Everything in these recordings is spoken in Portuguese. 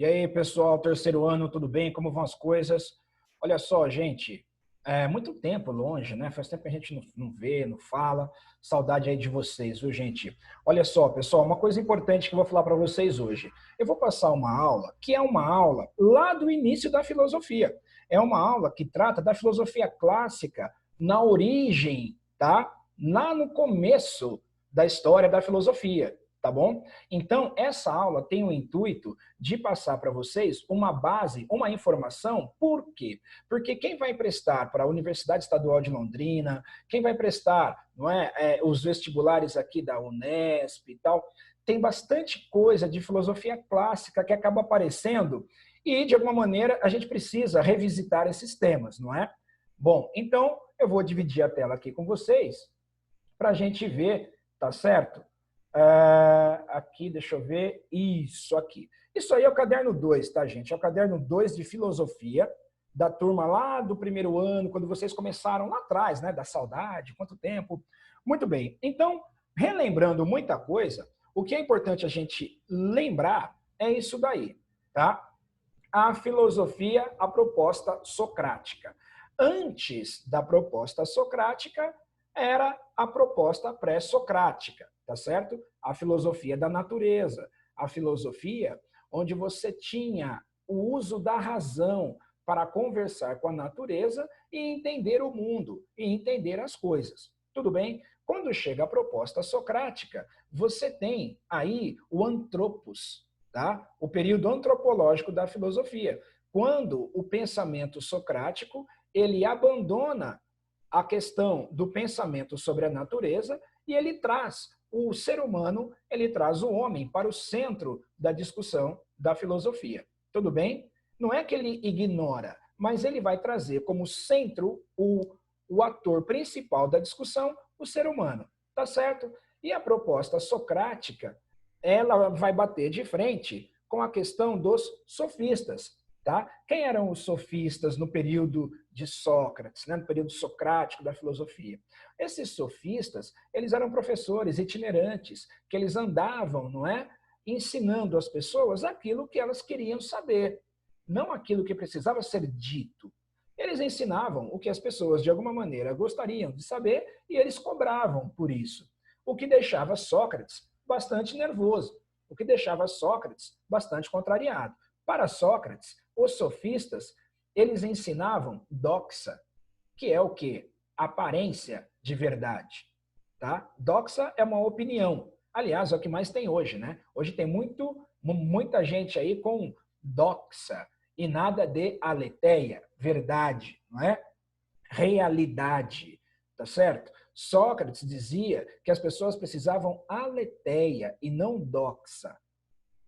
E aí, pessoal, terceiro ano, tudo bem? Como vão as coisas? Olha só, gente, muito tempo longe, né? Faz tempo que a gente não vê, não fala. Saudade aí de vocês, viu, gente? Olha só, pessoal, uma coisa importante que eu vou falar para vocês hoje. Eu vou passar uma aula que é uma aula lá do início da filosofia. É uma aula que trata da filosofia clássica na origem, tá? Lá no começo da história da filosofia, tá bom? Então, essa aula tem o intuito de passar para vocês uma base, uma informação. Por quê? Porque quem vai prestar para a Universidade Estadual de Londrina, quem vai prestar, não é, os vestibulares aqui da Unesp e tal, tem bastante coisa de filosofia clássica que acaba aparecendo e, de alguma maneira, a gente precisa revisitar esses temas, não é? Bom, então eu vou dividir a tela aqui com vocês para a gente ver, tá certo? Aqui, deixa eu ver, isso aqui. Isso aí é o caderno 2, tá, gente? É o caderno 2 de filosofia, da turma lá do primeiro ano, quando vocês começaram lá atrás, né? Da saudade, quanto tempo. Muito bem. Então, relembrando muita coisa, o que é importante a gente lembrar é isso daí, tá? A filosofia, a proposta socrática. Antes da proposta socrática, era a proposta pré-socrática, tá certo? A filosofia da natureza, a filosofia onde você tinha o uso da razão para conversar com a natureza e entender o mundo, e entender as coisas. Tudo bem? Quando chega a proposta socrática, você tem aí o antropos, tá? O período antropológico da filosofia, quando o pensamento socrático ele abandona a questão do pensamento sobre a natureza e ele traz o ser humano, ele traz o homem para o centro da discussão da filosofia. Tudo bem? Não é que ele ignora, mas ele vai trazer como centro o ator principal da discussão, o ser humano. Tá certo? E a proposta socrática, ela vai bater de frente com a questão dos sofistas. Tá? Quem eram os sofistas no período de Sócrates, né? No período socrático da filosofia? Esses sofistas, eles eram professores itinerantes, que eles andavam, não é? Ensinando às pessoas aquilo que elas queriam saber, não aquilo que precisava ser dito. Eles ensinavam o que as pessoas, de alguma maneira, gostariam de saber e eles cobravam por isso. O que deixava Sócrates bastante nervoso, o que deixava Sócrates bastante contrariado. Para Sócrates, os sofistas, eles ensinavam doxa, que é o quê? Aparência de verdade. Tá? Doxa é uma opinião. Aliás, é o que mais tem hoje, né? Hoje tem muita gente aí com doxa e nada de aletheia, verdade, não é? Realidade, tá certo? Sócrates dizia que as pessoas precisavam aletheia e não doxa.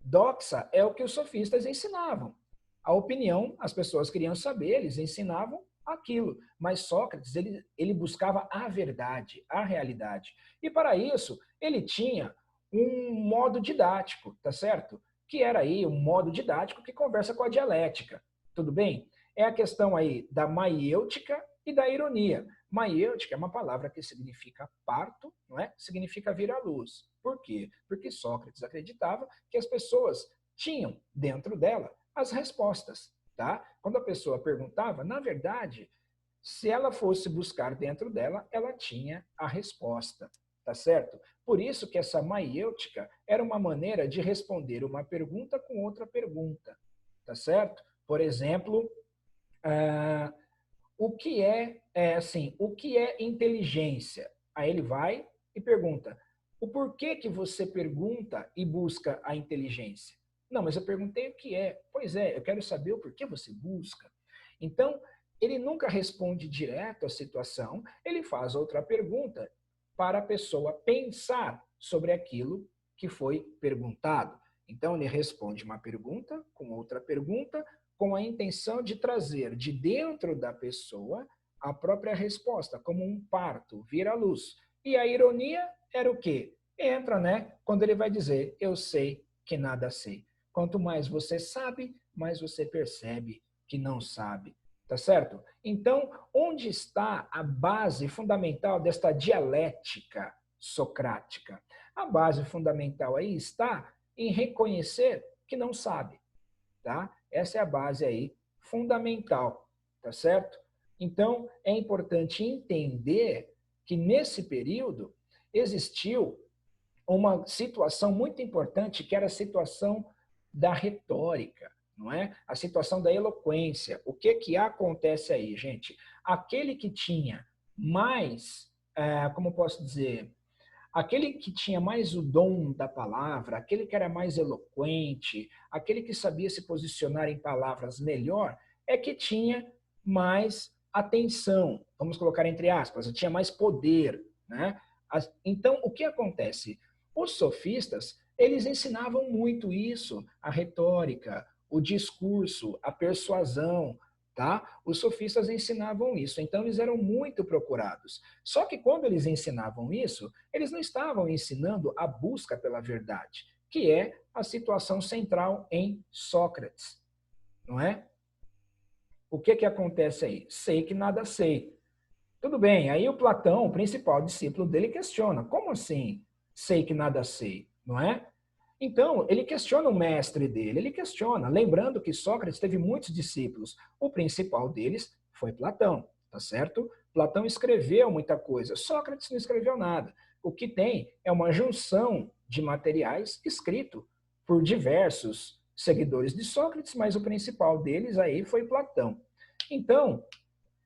Doxa é o que os sofistas ensinavam. A opinião, as pessoas queriam saber, eles ensinavam aquilo. Mas Sócrates, ele buscava a verdade, a realidade. E para isso, ele tinha um modo didático, tá certo? Que era aí um modo didático que conversa com a dialética. Tudo bem? É a questão aí da maiêutica e da ironia. Maiêutica é uma palavra que significa parto, não é? Significa vir à luz. Por quê? Porque Sócrates acreditava que as pessoas tinham dentro dela as respostas, tá? Quando a pessoa perguntava, na verdade, se ela fosse buscar dentro dela, ela tinha a resposta, tá certo? Por isso que essa maiêutica era uma maneira de responder uma pergunta com outra pergunta, tá certo? Por exemplo, o que é inteligência? Aí ele vai e pergunta, o porquê que você pergunta e busca a inteligência? Não, mas eu perguntei o que é. Pois é, eu quero saber o porquê você busca. Então, ele nunca responde direto à situação, ele faz outra pergunta para a pessoa pensar sobre aquilo que foi perguntado. Então, ele responde uma pergunta com outra pergunta, com a intenção de trazer de dentro da pessoa a própria resposta, como um parto, vir à luz. E a ironia era o quê? Entra, né? Quando ele vai dizer, eu sei que nada sei. Quanto mais você sabe, mais você percebe que não sabe. Tá certo? Então, onde está a base fundamental desta dialética socrática? A base fundamental aí está em reconhecer que não sabe. tá? Essa é a base aí fundamental, tá certo? Então, é importante entender que nesse período existiu uma situação muito importante, que era a situação da retórica, não é? A situação da eloquência. O que que acontece aí, gente? Aquele que tinha mais, como posso dizer, aquele que tinha mais o dom da palavra, aquele que era mais eloquente, aquele que sabia se posicionar em palavras melhor, é que tinha mais atenção, vamos colocar entre aspas, tinha mais poder, né? Então, o que acontece? Os sofistas, eles ensinavam muito isso, a retórica, o discurso, a persuasão, tá? Os sofistas ensinavam isso, então eles eram muito procurados. Só que quando eles ensinavam isso, eles não estavam ensinando a busca pela verdade, que é a situação central em Sócrates, não é? O que que acontece aí? Sei que nada sei. Tudo bem, aí o Platão, o principal discípulo dele, questiona. Como assim sei que nada sei? Não é? Então, ele questiona o mestre dele, ele questiona, lembrando que Sócrates teve muitos discípulos. O principal deles foi Platão, tá certo? Platão escreveu muita coisa, Sócrates não escreveu nada. O que tem é uma junção de materiais escrito por diversos seguidores de Sócrates, mas o principal deles aí foi Platão. Então,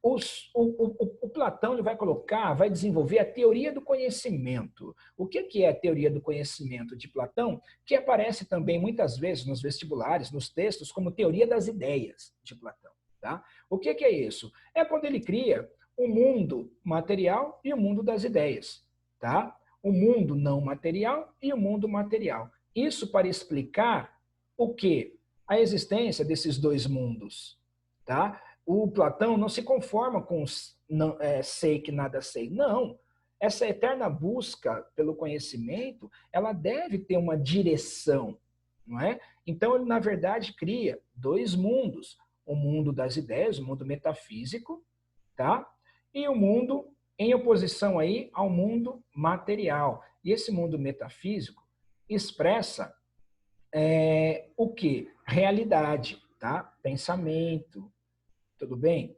o Platão ele vai colocar, vai desenvolver a teoria do conhecimento. O que é a teoria do conhecimento de Platão? Que aparece também muitas vezes nos vestibulares, nos textos, como teoria das ideias de Platão. Tá? O que é isso? É quando ele cria o mundo material e o mundo das ideias. Tá? O mundo não material e o mundo material. Isso para explicar o que? A existência desses dois mundos. Tá? O Platão não se conforma com não, sei que nada sei. Não. Essa eterna busca pelo conhecimento, ela deve ter uma direção, não é? Então, ele, na verdade, cria dois mundos. O mundo das ideias, o mundo metafísico, tá? E o mundo em oposição aí ao mundo material. E esse mundo metafísico expressa o que? Realidade, tá? Pensamento, tudo bem?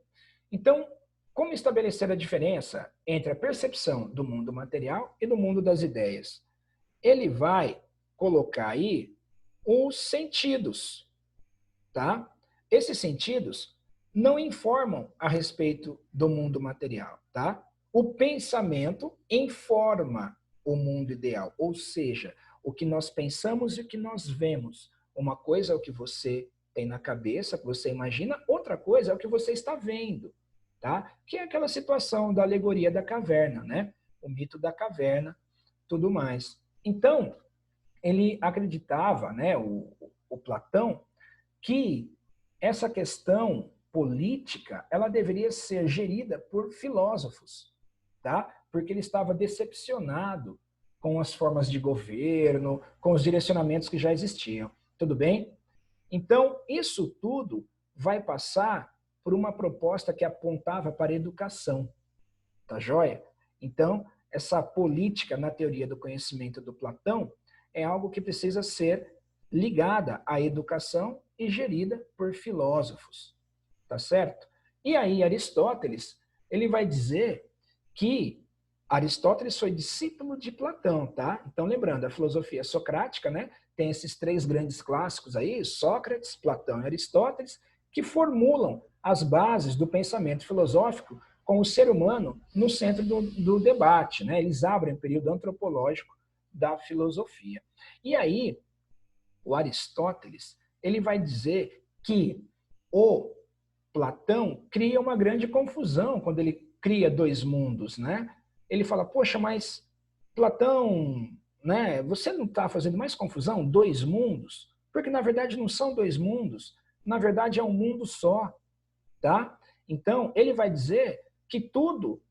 Então, como estabelecer a diferença entre a percepção do mundo material e do mundo das ideias? Ele vai colocar aí os sentidos, tá? Esses sentidos não informam a respeito do mundo material, tá? O pensamento informa o mundo ideal, ou seja, o que nós pensamos e o que nós vemos. Uma coisa é o que você tem na cabeça, que você imagina, outra coisa é o que você está vendo, tá? Que é aquela situação da alegoria da caverna, né? O mito da caverna, tudo mais. Então, ele acreditava, né, o Platão, que essa questão política, ela deveria ser gerida por filósofos, tá? Porque ele estava decepcionado com as formas de governo, com os direcionamentos que já existiam. Tudo bem? Então, isso tudo vai passar por uma proposta que apontava para a educação, tá joia? Então, essa política na teoria do conhecimento do Platão é algo que precisa ser ligada à educação e gerida por filósofos, tá certo? E aí Aristóteles, ele vai dizer que Aristóteles foi discípulo de Platão, tá? Então lembrando, a filosofia socrática, né, tem esses três grandes clássicos aí, Sócrates, Platão e Aristóteles, que formulam as bases do pensamento filosófico com o ser humano no centro do debate, né? Eles abrem o período antropológico da filosofia. E aí, o Aristóteles, ele vai dizer que o Platão cria uma grande confusão quando ele cria dois mundos, né? Ele fala, poxa, mas Platão, né, você não está fazendo mais confusão? Dois mundos? Porque na verdade não são dois mundos, na verdade é um mundo só, tá? Então, ele vai dizer que tudo,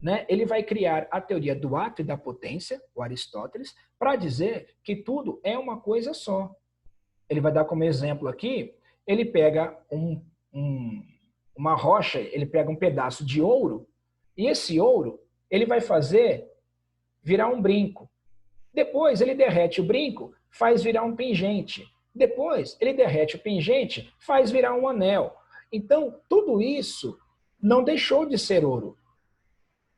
né, ele vai criar a teoria do ato e da potência, o Aristóteles, para dizer que tudo é uma coisa só. Ele vai dar como exemplo aqui, ele pega uma rocha, ele pega um pedaço de ouro, e esse ouro ele vai fazer virar um brinco. Depois ele derrete o brinco, faz virar um pingente. Depois, ele derrete o pingente, faz virar um anel. Então, tudo isso não deixou de ser ouro.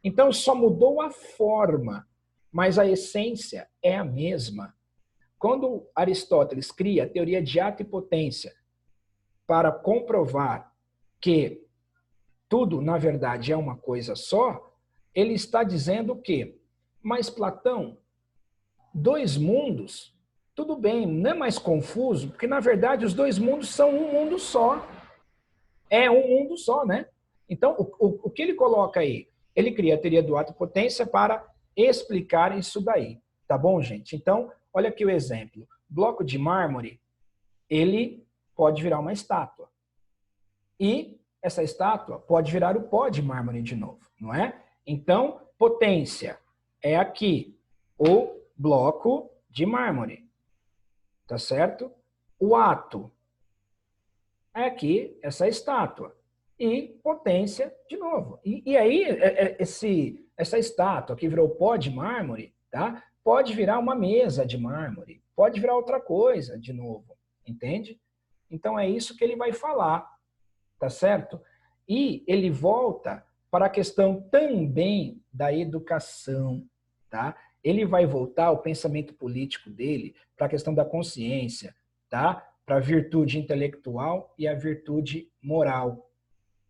Então, só mudou a forma, mas a essência é a mesma. Quando Aristóteles cria a teoria de ato e potência para comprovar que tudo, na verdade, é uma coisa só, ele está dizendo o quê? Mas Platão, dois mundos, tudo bem, não é mais confuso, porque na verdade os dois mundos são um mundo só. É um mundo só, né? Então, o que ele coloca aí? Ele cria a teoria do ato e potência para explicar isso daí. Tá bom, gente? Então, olha aqui o exemplo. Bloco de mármore, ele pode virar uma estátua. E essa estátua pode virar o pó de mármore de novo, não é? Então, potência é aqui o bloco de mármore, tá certo? O ato é aqui essa estátua. E potência de novo. E aí, essa estátua que virou pó de mármore, tá? Pode virar uma mesa de mármore, pode virar outra coisa de novo, entende? Então é isso que ele vai falar, tá certo? E ele volta para a questão também da educação, tá? Ele vai voltar o pensamento político dele para a questão da consciência, tá? Para a virtude intelectual e a virtude moral,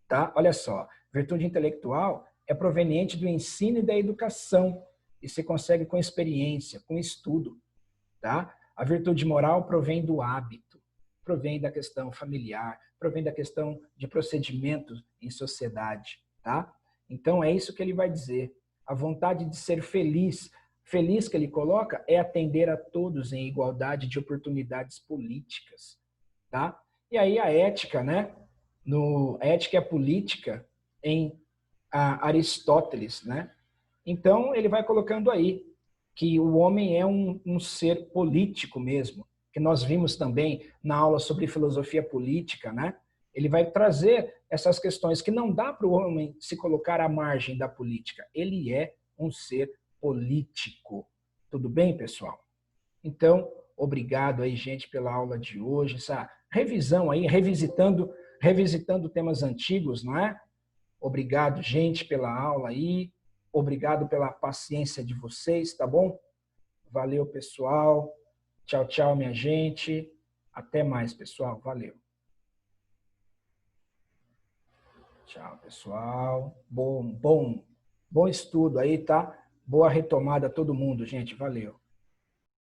tá? Olha só, virtude intelectual é proveniente do ensino e da educação e se consegue com experiência, com estudo, tá? A virtude moral provém do hábito, provém da questão familiar, provém da questão de procedimentos em sociedade, tá? Então é isso que ele vai dizer. A vontade de ser feliz, feliz que ele coloca é atender a todos em igualdade de oportunidades políticas, tá? E aí a ética, né? No ética e a política em Aristóteles, né? Então ele vai colocando aí que o homem é um ser político mesmo, que nós vimos também na aula sobre filosofia política, né? Ele vai trazer essas questões que não dá para o homem se colocar à margem da política. Ele é um ser político. Tudo bem, pessoal? Então, obrigado aí, gente, pela aula de hoje, essa revisão aí, revisitando temas antigos, não é? Obrigado, gente, pela aula aí. Obrigado pela paciência de vocês, tá bom? Valeu, pessoal. Tchau, tchau, minha gente. Até mais, pessoal. Valeu. Tchau, pessoal. Bom estudo aí, tá? Boa retomada a todo mundo, gente. Valeu.